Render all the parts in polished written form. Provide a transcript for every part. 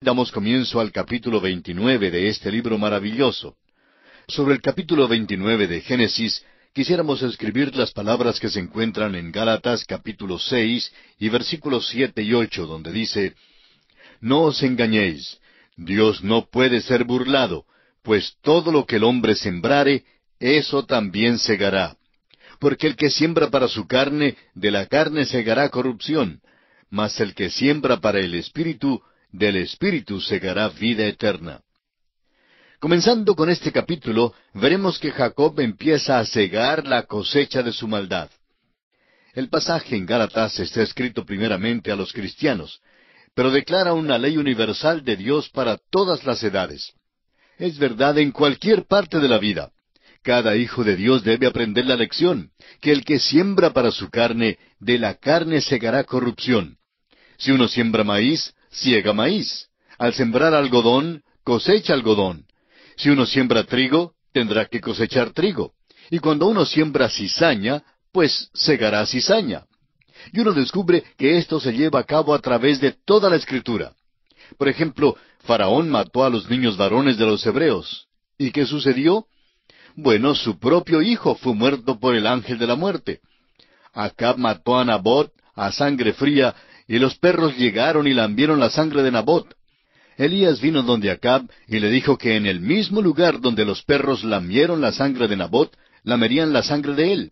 Damos comienzo al capítulo 29 de este libro maravilloso. Sobre el capítulo 29 de Génesis, quisiéramos escribir las palabras que se encuentran en Gálatas capítulo 6 y versículos 7 y 8, donde dice: No os engañéis, Dios no puede ser burlado, pues todo lo que el hombre sembrare, eso también segará. Porque el que siembra para su carne, de la carne segará corrupción, mas el que siembra para el Espíritu, del Espíritu segará vida eterna. Comenzando con este capítulo, veremos que Jacob empieza a cegar la cosecha de su maldad. El pasaje en Gálatas está escrito primeramente a los cristianos, pero declara una ley universal de Dios para todas las edades. Es verdad en cualquier parte de la vida. Cada hijo de Dios debe aprender la lección, que el que siembra para su carne, de la carne segará corrupción. Si uno siembra maíz, siega maíz. Al sembrar algodón, cosecha algodón. Si uno siembra trigo, tendrá que cosechar trigo. Y cuando uno siembra cizaña, pues segará cizaña. Y uno descubre que esto se lleva a cabo a través de toda la Escritura. Por ejemplo, Faraón mató a los niños varones de los hebreos. ¿Y qué sucedió? Bueno, su propio hijo fue muerto por el ángel de la muerte. Acab mató a Nabot a sangre fría, y los perros llegaron y lambieron la sangre de Nabot. Elías vino donde Acab y le dijo que en el mismo lugar donde los perros lamieron la sangre de Nabot, lamerían la sangre de él.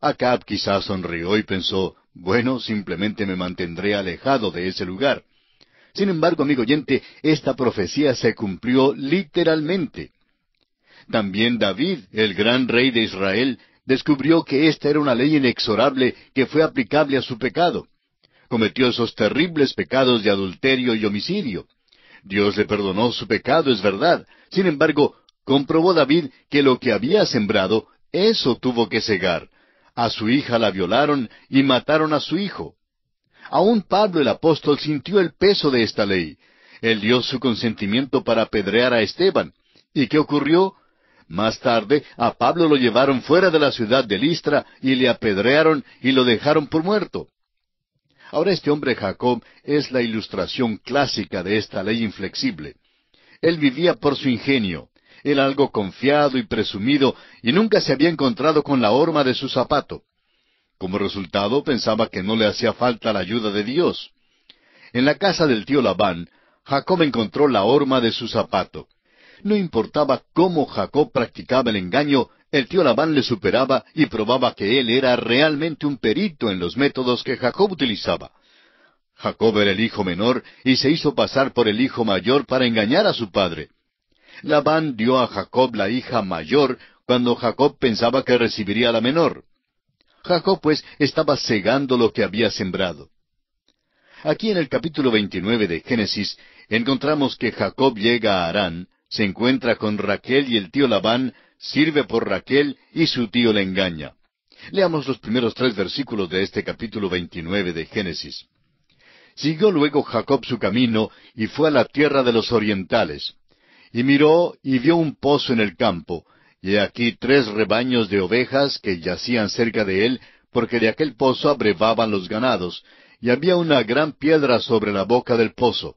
Acab quizás sonrió y pensó: bueno, simplemente me mantendré alejado de ese lugar. Sin embargo, amigo oyente, esta profecía se cumplió literalmente. También David, el gran rey de Israel, descubrió que esta era una ley inexorable que fue aplicable a su pecado. Cometió esos terribles pecados de adulterio y homicidio. Dios le perdonó su pecado, es verdad. Sin embargo, comprobó David que lo que había sembrado, eso tuvo que segar. A su hija la violaron y mataron a su hijo. Aún Pablo el apóstol sintió el peso de esta ley. Él dio su consentimiento para apedrear a Esteban. ¿Y qué ocurrió? Más tarde, a Pablo lo llevaron fuera de la ciudad de Listra y le apedrearon y lo dejaron por muerto. Ahora este hombre Jacob es la ilustración clásica de esta ley inflexible. Él vivía por su ingenio. Era algo confiado y presumido y nunca se había encontrado con la horma de su zapato. Como resultado, pensaba que no le hacía falta la ayuda de Dios. En la casa del tío Labán, Jacob encontró la horma de su zapato. No importaba cómo Jacob practicaba el engaño, el tío Labán le superaba y probaba que él era realmente un perito en los métodos que Jacob utilizaba. Jacob era el hijo menor y se hizo pasar por el hijo mayor para engañar a su padre. Labán dio a Jacob la hija mayor cuando Jacob pensaba que recibiría la menor. Jacob, pues, estaba cegando lo que había sembrado. Aquí en el capítulo 29 de Génesis encontramos que Jacob llega a Harán, se encuentra con Raquel y el tío Labán sirve por Raquel y su tío le engaña. Leamos los primeros 3 versículos de este capítulo 29 de Génesis. Siguió luego Jacob su camino y fue a la tierra de los orientales. Y miró y vio un pozo en el campo, y aquí 3 rebaños de ovejas que yacían cerca de él, porque de aquel pozo abrevaban los ganados, y había una gran piedra sobre la boca del pozo.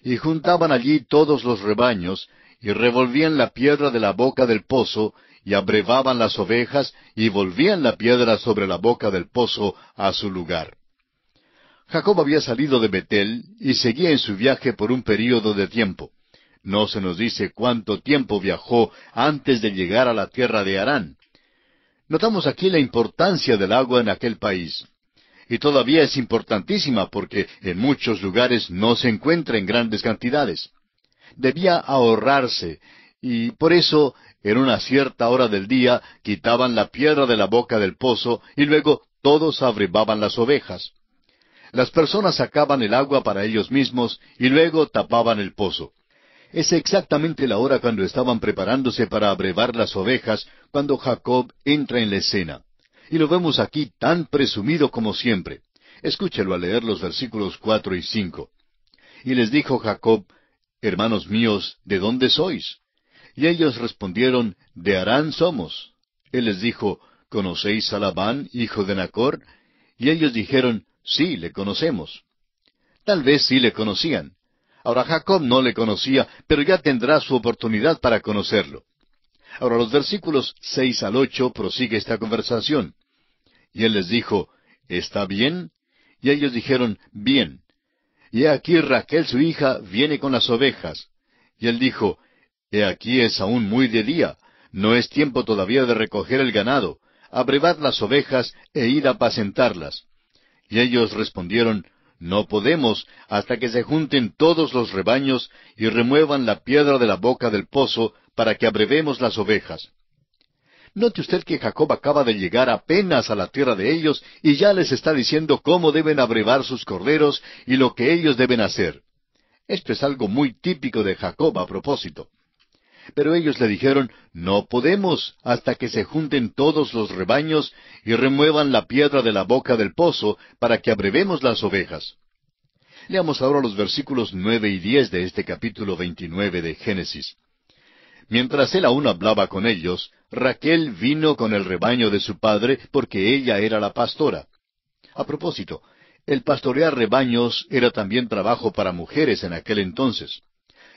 Y juntaban allí todos los rebaños, y revolvían la piedra de la boca del pozo, y abrevaban las ovejas, y volvían la piedra sobre la boca del pozo a su lugar. Jacob había salido de Betel, y seguía en su viaje por un período de tiempo. No se nos dice cuánto tiempo viajó antes de llegar a la tierra de Harán. Notamos aquí la importancia del agua en aquel país. Y todavía es importantísima porque en muchos lugares no se encuentra en grandes cantidades. Debía ahorrarse, y por eso, en una cierta hora del día, quitaban la piedra de la boca del pozo, y luego todos abrevaban las ovejas. Las personas sacaban el agua para ellos mismos, y luego tapaban el pozo. Es exactamente la hora cuando estaban preparándose para abrevar las ovejas, cuando Jacob entra en la escena. Y lo vemos aquí tan presumido como siempre. Escúchelo al leer los versículos 4 y 5. Y les dijo Jacob: Hermanos míos, ¿de dónde sois? Y ellos respondieron: De Harán somos. Él les dijo: ¿Conocéis a Labán, hijo de Nachor? Y ellos dijeron: Sí, le conocemos. Tal vez sí le conocían. Ahora Jacob no le conocía, pero ya tendrá su oportunidad para conocerlo. Ahora los versículos 6 al 8 prosigue esta conversación. Y él les dijo, ¿está bien? Y ellos dijeron, bien. Y he aquí Raquel su hija viene con las ovejas. Y él dijo, he aquí es aún muy de día, no es tiempo todavía de recoger el ganado, abrevad las ovejas e id a apacentarlas. Y ellos respondieron, no podemos hasta que se junten todos los rebaños y remuevan la piedra de la boca del pozo para que abrevemos las ovejas. Note usted que Jacob acaba de llegar apenas a la tierra de ellos y ya les está diciendo cómo deben abrevar sus corderos y lo que ellos deben hacer. Esto es algo muy típico de Jacob a propósito. Pero ellos le dijeron, no podemos hasta que se junten todos los rebaños y remuevan la piedra de la boca del pozo para que abrevemos las ovejas. Leamos ahora los versículos 9 y 10 de este capítulo 29 de Génesis. Mientras él aún hablaba con ellos, Raquel vino con el rebaño de su padre porque ella era la pastora. A propósito, el pastorear rebaños era también trabajo para mujeres en aquel entonces.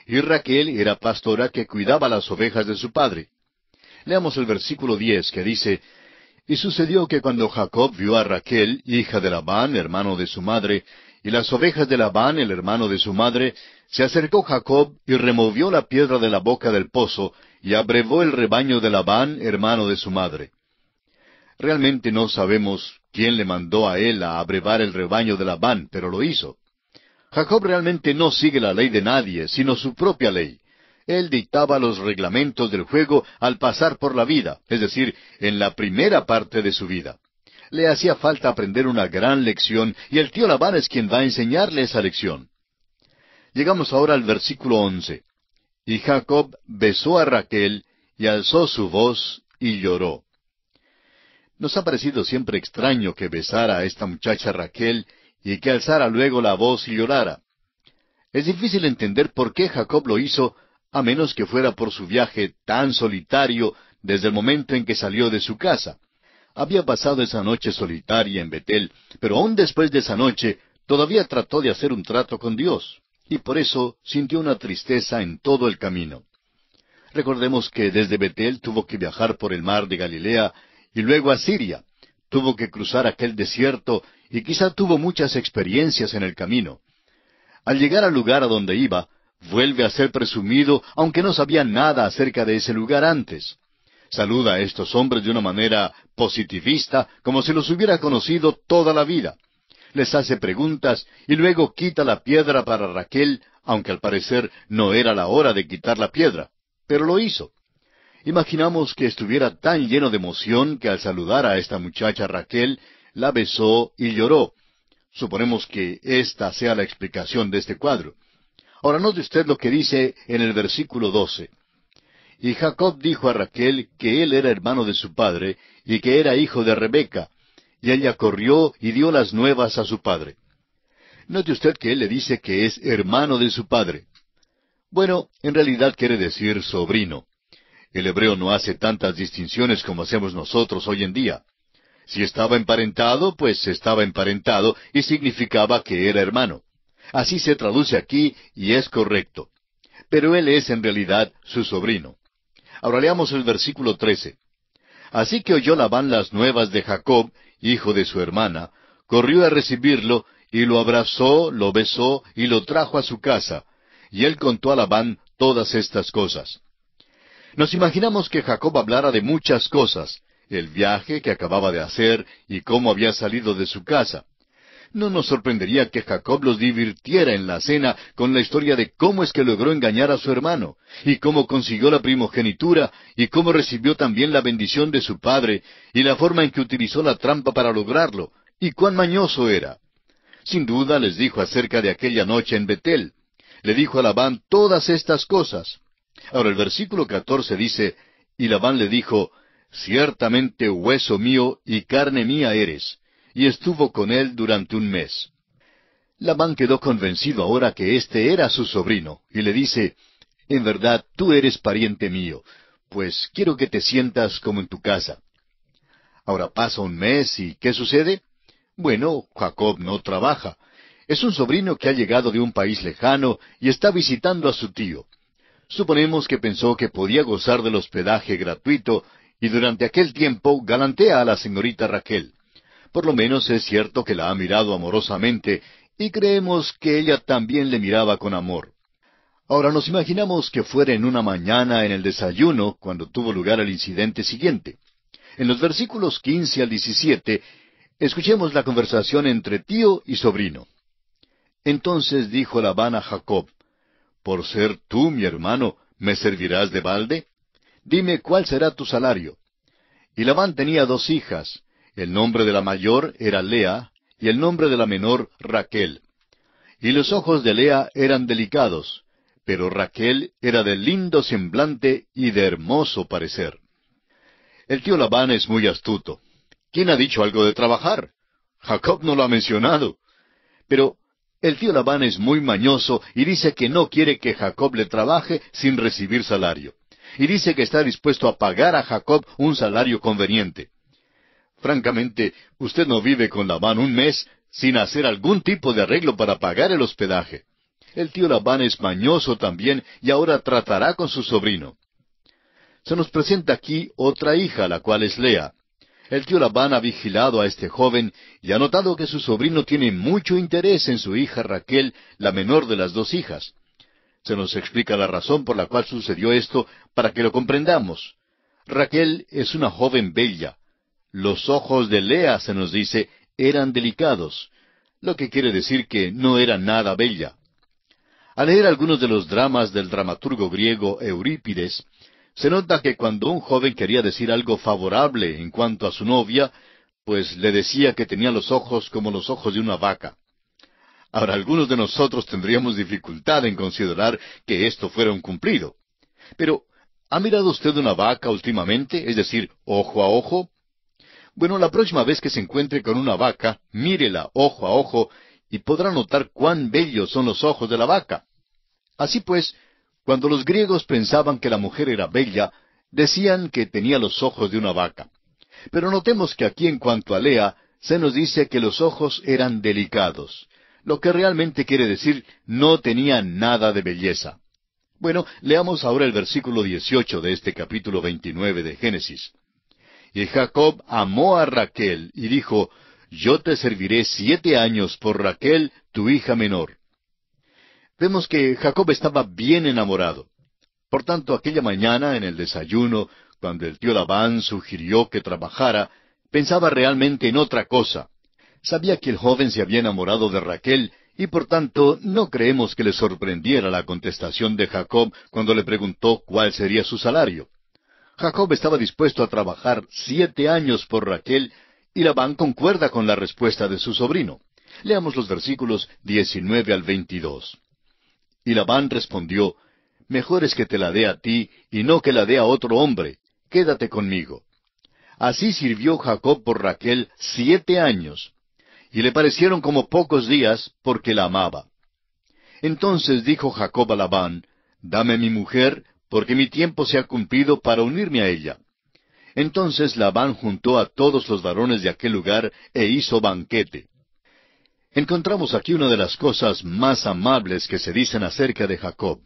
Y Raquel era pastora que cuidaba las ovejas de su padre. Leamos el versículo 10 que dice, y sucedió que cuando Jacob vio a Raquel, hija de Labán, hermano de su madre, y las ovejas de Labán, el hermano de su madre, se acercó Jacob y removió la piedra de la boca del pozo, y abrevó el rebaño de Labán, hermano de su madre. Realmente no sabemos quién le mandó a él a abrevar el rebaño de Labán, pero lo hizo. Jacob realmente no sigue la ley de nadie, sino su propia ley. Él dictaba los reglamentos del juego al pasar por la vida, es decir, en la primera parte de su vida. Le hacía falta aprender una gran lección, y el tío Labán es quien va a enseñarle esa lección. Llegamos ahora al versículo 11. Y Jacob besó a Raquel, y alzó su voz, y lloró. Nos ha parecido siempre extraño que besara a esta muchacha Raquel, y que alzara luego la voz y llorara. Es difícil entender por qué Jacob lo hizo, a menos que fuera por su viaje tan solitario desde el momento en que salió de su casa. Había pasado esa noche solitaria en Betel, pero aún después de esa noche todavía trató de hacer un trato con Dios, y por eso sintió una tristeza en todo el camino. Recordemos que desde Betel tuvo que viajar por el mar de Galilea y luego a Siria. Tuvo que cruzar aquel desierto y quizá tuvo muchas experiencias en el camino. Al llegar al lugar a donde iba, vuelve a ser presumido, aunque no sabía nada acerca de ese lugar antes. Saluda a estos hombres de una manera positivista, como si los hubiera conocido toda la vida. Les hace preguntas y luego quita la piedra para Raquel, aunque al parecer no era la hora de quitar la piedra, pero lo hizo. Imaginamos que estuviera tan lleno de emoción que al saludar a esta muchacha Raquel, la besó y lloró. Suponemos que esta sea la explicación de este cuadro. Ahora note usted lo que dice en el versículo 12. Y Jacob dijo a Raquel que él era hermano de su padre y que era hijo de Rebeca, y ella corrió y dio las nuevas a su padre. Note usted que él le dice que es hermano de su padre. Bueno, en realidad quiere decir sobrino. El hebreo no hace tantas distinciones como hacemos nosotros hoy en día. Si estaba emparentado, pues estaba emparentado y significaba que era hermano. Así se traduce aquí y es correcto. Pero él es en realidad su sobrino. Ahora leamos el versículo 13. Así que oyó Labán las nuevas de Jacob, hijo de su hermana, corrió a recibirlo, y lo abrazó, lo besó, y lo trajo a su casa. Y él contó a Labán todas estas cosas. Nos imaginamos que Jacob hablara de muchas cosas, el viaje que acababa de hacer y cómo había salido de su casa. No nos sorprendería que Jacob los divirtiera en la cena con la historia de cómo es que logró engañar a su hermano, y cómo consiguió la primogenitura, y cómo recibió también la bendición de su padre, y la forma en que utilizó la trampa para lograrlo, y cuán mañoso era. Sin duda les dijo acerca de aquella noche en Betel. Le dijo a Labán todas estas cosas. Ahora el versículo 14 dice, y Labán le dijo, ciertamente hueso mío y carne mía eres. Y estuvo con él durante un mes. Labán quedó convencido ahora que este era su sobrino, y le dice, en verdad tú eres pariente mío, pues quiero que te sientas como en tu casa. Ahora pasa un mes, ¿y qué sucede? Bueno, Jacob no trabaja. Es un sobrino que ha llegado de un país lejano y está visitando a su tío. Suponemos que pensó que podía gozar del hospedaje gratuito y durante aquel tiempo galantea a la señorita Raquel. Por lo menos es cierto que la ha mirado amorosamente y creemos que ella también le miraba con amor. Ahora nos imaginamos que fuera en una mañana en el desayuno cuando tuvo lugar el incidente siguiente. En los versículos 15 al 17, escuchemos la conversación entre tío y sobrino. Entonces dijo Labán a Jacob: «¿Por ser tú mi hermano, me servirás de balde? Dime cuál será tu salario». Y Labán tenía 2 hijas. El nombre de la mayor era Lea, y el nombre de la menor Raquel. Y los ojos de Lea eran delicados, pero Raquel era de lindo semblante y de hermoso parecer. El tío Labán es muy astuto. ¿Quién ha dicho algo de trabajar? Jacob no lo ha mencionado. Pero el tío Labán es muy mañoso y dice que no quiere que Jacob le trabaje sin recibir salario. Y dice que está dispuesto a pagar a Jacob un salario conveniente. Francamente, usted no vive con Labán un mes sin hacer algún tipo de arreglo para pagar el hospedaje. El tío Labán es mañoso también y ahora tratará con su sobrino. Se nos presenta aquí otra hija, la cual es Lea. El tío Labán ha vigilado a este joven y ha notado que su sobrino tiene mucho interés en su hija Raquel, la menor de las 2 hijas. Se nos explica la razón por la cual sucedió esto para que lo comprendamos. Raquel es una joven bella. Los ojos de Lea, se nos dice, eran delicados, lo que quiere decir que no era nada bella. Al leer algunos de los dramas del dramaturgo griego Eurípides, se nota que cuando un joven quería decir algo favorable en cuanto a su novia, pues le decía que tenía los ojos como los ojos de una vaca. Ahora, algunos de nosotros tendríamos dificultad en considerar que esto fuera un cumplido. Pero, ¿ha mirado usted una vaca últimamente, es decir, ojo a ojo? Bueno, la próxima vez que se encuentre con una vaca, mírela ojo a ojo y podrá notar cuán bellos son los ojos de la vaca. Así pues, cuando los griegos pensaban que la mujer era bella, decían que tenía los ojos de una vaca. Pero notemos que aquí en cuanto a Lea, se nos dice que los ojos eran delicados, lo que realmente quiere decir no tenía nada de belleza. Bueno, leamos ahora el versículo 18 de este capítulo 29 de Génesis. Y Jacob amó a Raquel y dijo: «Yo te serviré 7 años por Raquel, tu hija menor». Vemos que Jacob estaba bien enamorado. Por tanto, aquella mañana en el desayuno, cuando el tío Labán sugirió que trabajara, pensaba realmente en otra cosa. Sabía que el joven se había enamorado de Raquel y por tanto no creemos que le sorprendiera la contestación de Jacob cuando le preguntó cuál sería su salario. Jacob estaba dispuesto a trabajar 7 años por Raquel, y Labán concuerda con la respuesta de su sobrino. Leamos los versículos 19 al 22. Y Labán respondió: «Mejor es que te la dé a ti, y no que la dé a otro hombre. Quédate conmigo». Así sirvió Jacob por Raquel 7 años, y le parecieron como pocos días, porque la amaba. Entonces dijo Jacob a Labán: «Dame mi mujer, porque mi tiempo se ha cumplido para unirme a ella». Entonces Labán juntó a todos los varones de aquel lugar e hizo banquete. Encontramos aquí una de las cosas más amables que se dicen acerca de Jacob.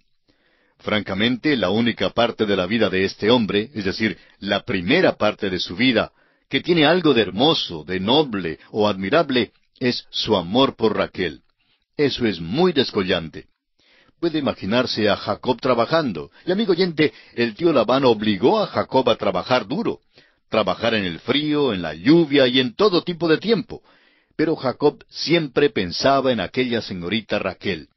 Francamente, la única parte de la vida de este hombre, es decir, la primera parte de su vida, que tiene algo de hermoso, de noble o admirable, es su amor por Raquel. Eso es muy descollante. Puede imaginarse a Jacob trabajando. Y amigo oyente, el tío Labán obligó a Jacob a trabajar duro. Trabajar en el frío, en la lluvia y en todo tipo de tiempo. Pero Jacob siempre pensaba en aquella señorita Raquel.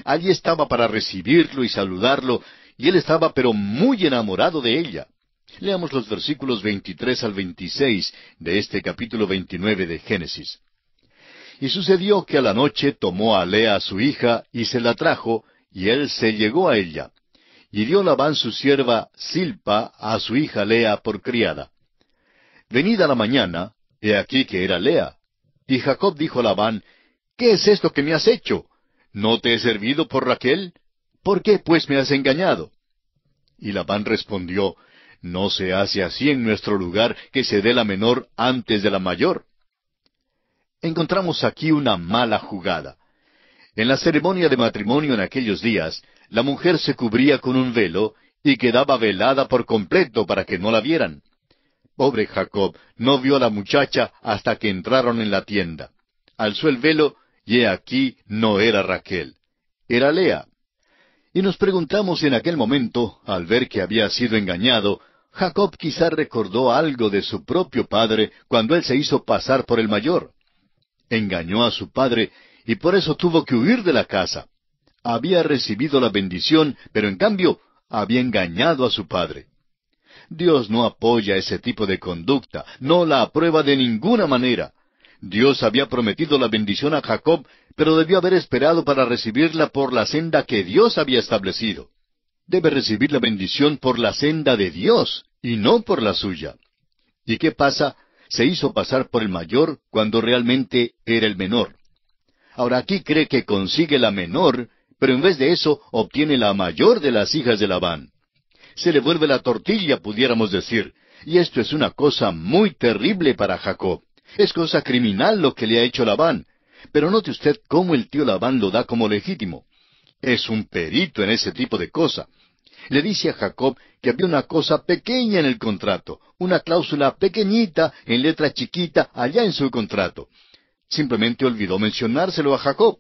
Allí estaba para recibirlo y saludarlo, y él estaba pero muy enamorado de ella. Leamos los versículos 23 al 26 de este capítulo 29 de Génesis. Y sucedió que a la noche tomó a Lea su hija y se la trajo, y él se llegó a ella. Y dio Labán su sierva Silpa a su hija Lea por criada. Venida la mañana, he aquí que era Lea. Y Jacob dijo a Labán: «¿Qué es esto que me has hecho? ¿No te he servido por Raquel? ¿Por qué pues me has engañado?» Y Labán respondió: «No se hace así en nuestro lugar, que se dé la menor antes de la mayor». Encontramos aquí una mala jugada. En la ceremonia de matrimonio en aquellos días, la mujer se cubría con un velo y quedaba velada por completo para que no la vieran. Pobre Jacob no vio a la muchacha hasta que entraron en la tienda. Alzó el velo y he aquí no era Raquel, era Lea. Y nos preguntamos si en aquel momento, al ver que había sido engañado, Jacob quizá recordó algo de su propio padre cuando él se hizo pasar por el mayor. Engañó a su padre y por eso tuvo que huir de la casa. Había recibido la bendición, pero en cambio había engañado a su padre. Dios no apoya ese tipo de conducta, no la aprueba de ninguna manera. Dios había prometido la bendición a Jacob, pero debió haber esperado para recibirla por la senda que Dios había establecido. Debe recibir la bendición por la senda de Dios, y no por la suya. ¿Y qué pasa? Se hizo pasar por el mayor cuando realmente era el menor. Ahora aquí cree que consigue la menor, pero en vez de eso obtiene la mayor de las hijas de Labán. Se le vuelve la tortilla, pudiéramos decir, y esto es una cosa muy terrible para Jacob. Es cosa criminal lo que le ha hecho Labán, pero note usted cómo el tío Labán lo da como legítimo. Es un perito en ese tipo de cosa. Le dice a Jacob que había una cosa pequeña en el contrato, una cláusula pequeñita, en letra chiquita, allá en su contrato. Simplemente olvidó mencionárselo a Jacob.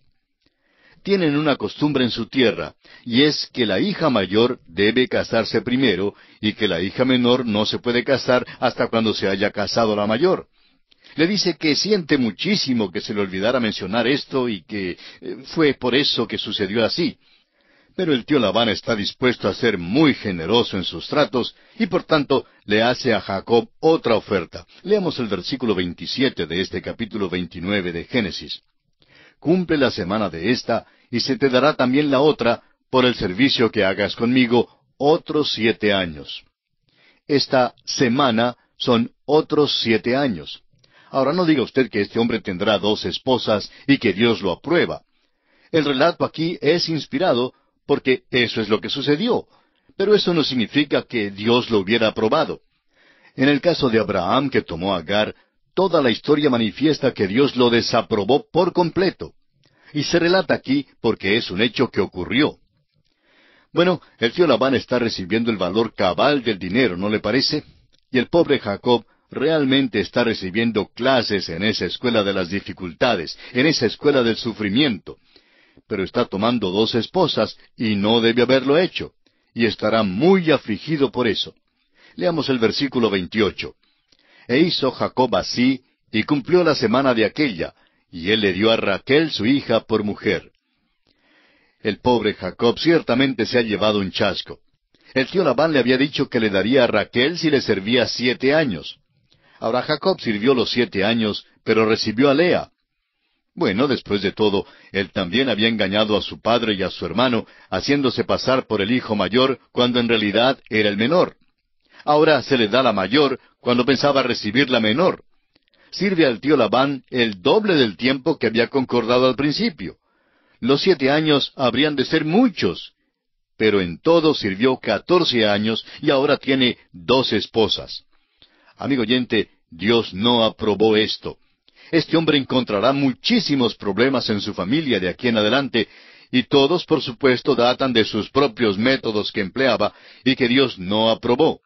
Tienen una costumbre en su tierra, y es que la hija mayor debe casarse primero, y que la hija menor no se puede casar hasta cuando se haya casado la mayor. Le dice que siente muchísimo que se le olvidara mencionar esto y que fue por eso que sucedió así. Pero el tío Labán está dispuesto a ser muy generoso en sus tratos y por tanto le hace a Jacob otra oferta. Leamos el versículo 27 de este capítulo 29 de Génesis. Cumple la semana de esta y se te dará también la otra por el servicio que hagas conmigo otros 7 años. Esta semana son otros 7 años. Ahora no diga usted que este hombre tendrá 2 esposas y que Dios lo aprueba. El relato aquí es inspirado porque eso es lo que sucedió. Pero eso no significa que Dios lo hubiera aprobado. En el caso de Abraham que tomó a Agar, toda la historia manifiesta que Dios lo desaprobó por completo. Y se relata aquí porque es un hecho que ocurrió. Bueno, el tío Labán está recibiendo el valor cabal del dinero, ¿no le parece? Y el pobre Jacob realmente está recibiendo clases en esa escuela de las dificultades, en esa escuela del sufrimiento. Pero está tomando 2 esposas y no debe haberlo hecho, y estará muy afligido por eso. Leamos el versículo 28. E hizo Jacob así, y cumplió la semana de aquella, y él le dio a Raquel su hija por mujer. El pobre Jacob ciertamente se ha llevado un chasco. El tío Labán le había dicho que le daría a Raquel si le servía 7 años. Ahora Jacob sirvió los 7 años, pero recibió a Lea. Bueno, después de todo, él también había engañado a su padre y a su hermano, haciéndose pasar por el hijo mayor cuando en realidad era el menor. Ahora se le da la mayor cuando pensaba recibir la menor. Sirve al tío Labán el doble del tiempo que había concordado al principio. Los 7 años habrían de ser muchos, pero en todo sirvió 14 años y ahora tiene 2 esposas. Amigo oyente, Dios no aprobó esto. Este hombre encontrará muchísimos problemas en su familia de aquí en adelante, y todos, por supuesto, datan de sus propios métodos que empleaba y que Dios no aprobó.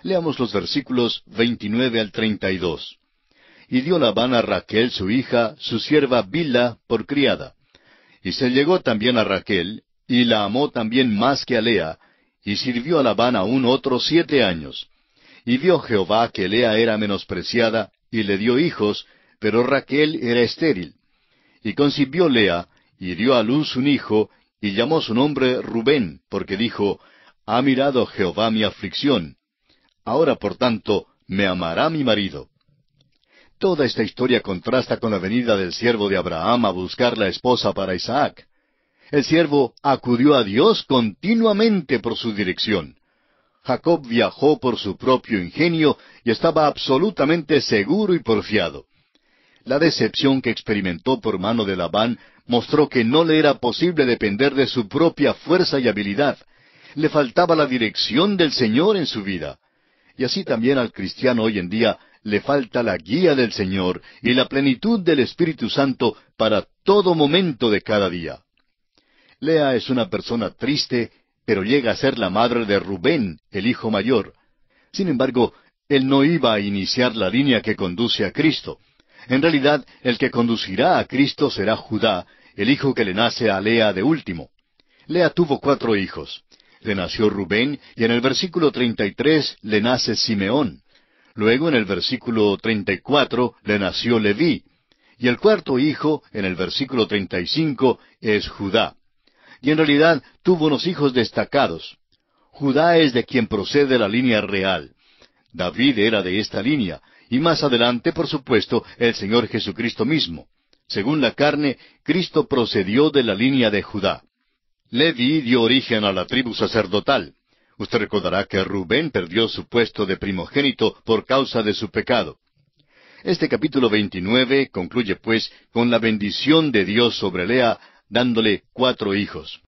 Leamos los versículos 29 al 32. Y dio Labán a Raquel su hija, su sierva Bilha, por criada. Y se llegó también a Raquel, y la amó también más que a Lea, y sirvió a Labán aún otros 7 años. Y vio Jehová que Lea era menospreciada, y le dio hijos, pero Raquel era estéril. Y concibió Lea, y dio a luz un hijo, y llamó su nombre Rubén, porque dijo, ha mirado Jehová mi aflicción. Ahora, por tanto, me amará mi marido. Toda esta historia contrasta con la venida del siervo de Abraham a buscar la esposa para Isaac. El siervo acudió a Dios continuamente por su dirección. Jacob viajó por su propio ingenio y estaba absolutamente seguro y porfiado. La decepción que experimentó por mano de Labán mostró que no le era posible depender de su propia fuerza y habilidad. Le faltaba la dirección del Señor en su vida. Y así también al cristiano hoy en día le falta la guía del Señor y la plenitud del Espíritu Santo para todo momento de cada día. Lea es una persona triste, pero llega a ser la madre de Rubén, el hijo mayor. Sin embargo, él no iba a iniciar la línea que conduce a Cristo. En realidad, el que conducirá a Cristo será Judá, el hijo que le nace a Lea de último. Lea tuvo 4 hijos. Le nació Rubén, y en el versículo 33 le nace Simeón. Luego en el versículo 34 le nació Leví. Y el 4.º hijo, en el versículo 35, es Judá. Y en realidad tuvo unos hijos destacados. Judá es de quien procede la línea real. David era de esta línea, y más adelante, por supuesto, el Señor Jesucristo mismo. Según la carne, Cristo procedió de la línea de Judá. Leví dio origen a la tribu sacerdotal. Usted recordará que Rubén perdió su puesto de primogénito por causa de su pecado. Este capítulo 29 concluye pues con la bendición de Dios sobre Lea, dándole 4 hijos.